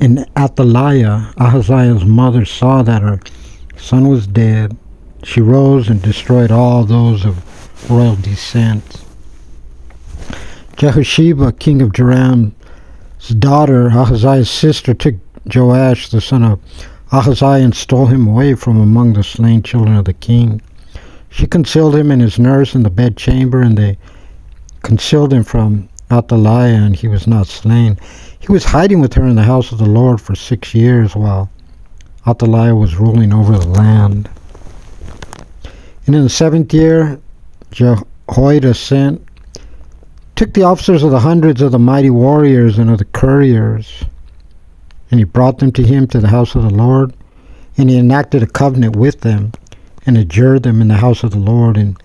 And Athaliah, Ahaziah's mother, saw that her son was dead. She rose and destroyed all those of royal descent. Jehosheba, king of Joram's daughter, Ahaziah's sister, took Joash, the son of Ahaziah, and stole him away from among the slain children of the king. She concealed him and his nurse in the bedchamber, and they concealed him from Athaliah, and he was not slain. He was hiding with her in the house of the Lord for 6 years while Athaliah was ruling over the land. And in the 7th year, Jehoiada took the officers of the hundreds of the mighty warriors and of the couriers, and he brought them to him to the house of the Lord, and he enacted a covenant with them, and adjured them in the house of the Lord, and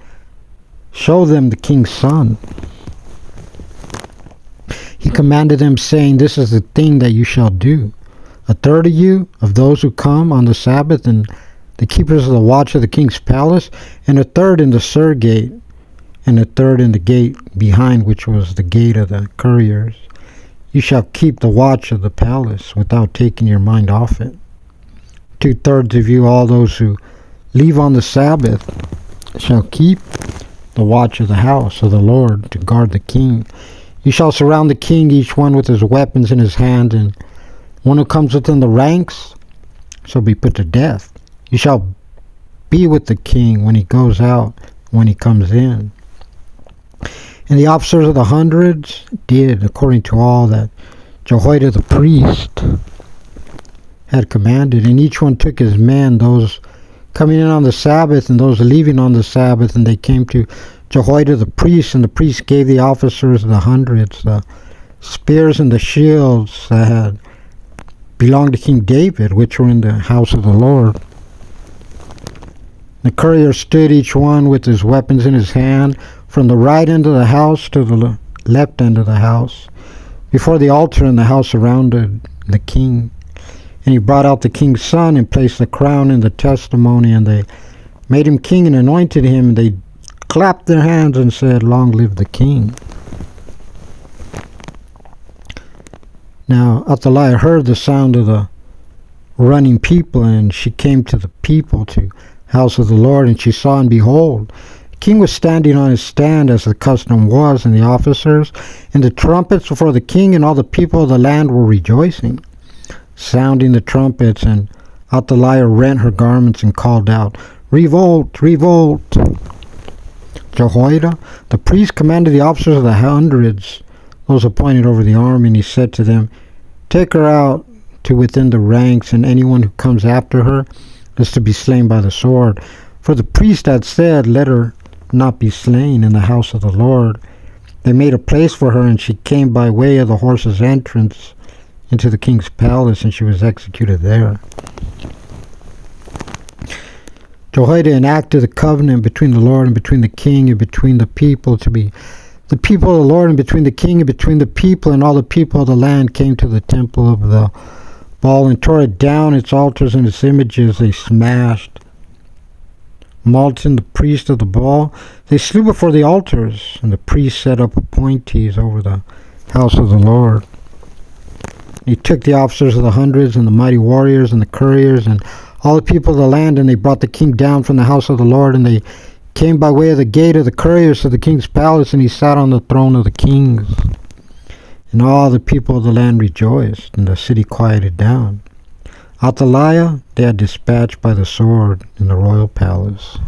showed them the king's son. He commanded them, saying, "This is the thing that you shall do. A third of you, of those who come on the Sabbath, and the keepers of the watch of the king's palace, and a third in the sur gate, and a third in the gate behind, which was the gate of the couriers. You shall keep the watch of the palace without taking your mind off it. 2/3 of you, all those who leave on the Sabbath, shall keep the watch of the house of the Lord to guard the king. You shall surround the king, each one with his weapons in his hand, and one who comes within the ranks shall be put to death. You shall be with the king when he goes out, when he comes in." And the officers of the hundreds did according to all that Jehoiada the priest had commanded, and each one took his men, those coming in on the Sabbath and those leaving on the Sabbath, and they came to Jehoiada the priest, and the priest gave the officers of the hundreds the spears and the shields that had belonged to King David, which were in the house of the Lord. The courier stood, each one with his weapons in his hand, from the right end of the house to the left end of the house, before the altar in the house surrounded the king. And he brought out the king's son and placed the crown in the testimony, and they made him king and anointed him. And they clapped their hands and said, "Long live the king." Now Athaliah heard the sound of the running people, and she came to the people to house of the Lord, and she saw, and behold, the king was standing on his stand, as the custom was, and the officers and the trumpets before the king, and all the people of the land were rejoicing, sounding the trumpets. And Athaliah rent her garments and called out, "Revolt, revolt!" Jehoiada the priest commanded the officers of the hundreds, those appointed over the army, and he said to them, "Take her out to within the ranks, and anyone who comes after her is to be slain by the sword." For the priest had said, "Let her not be slain in the house of the Lord." They made a place for her, and she came by way of the horse's entrance into the king's palace, and she was executed there. Jehoiada enacted a covenant between the Lord and between the king and between the people, to be the people of the Lord, and between the king and between the people. And all the people of the land came to the temple of the Baal and tore it down, its altars and its images they smashed. Malton, the priest of the Baal, they slew before the altars, and the priest set up appointees over the house of the Lord. He took the officers of the hundreds and the mighty warriors and the couriers and all the people of the land, and they brought the king down from the house of the Lord, and they came by way of the gate of the couriers to the king's palace, and he sat on the throne of the kings. And all the people of the land rejoiced, and the city quieted down. Athaliah they had dispatched by the sword in the royal palace.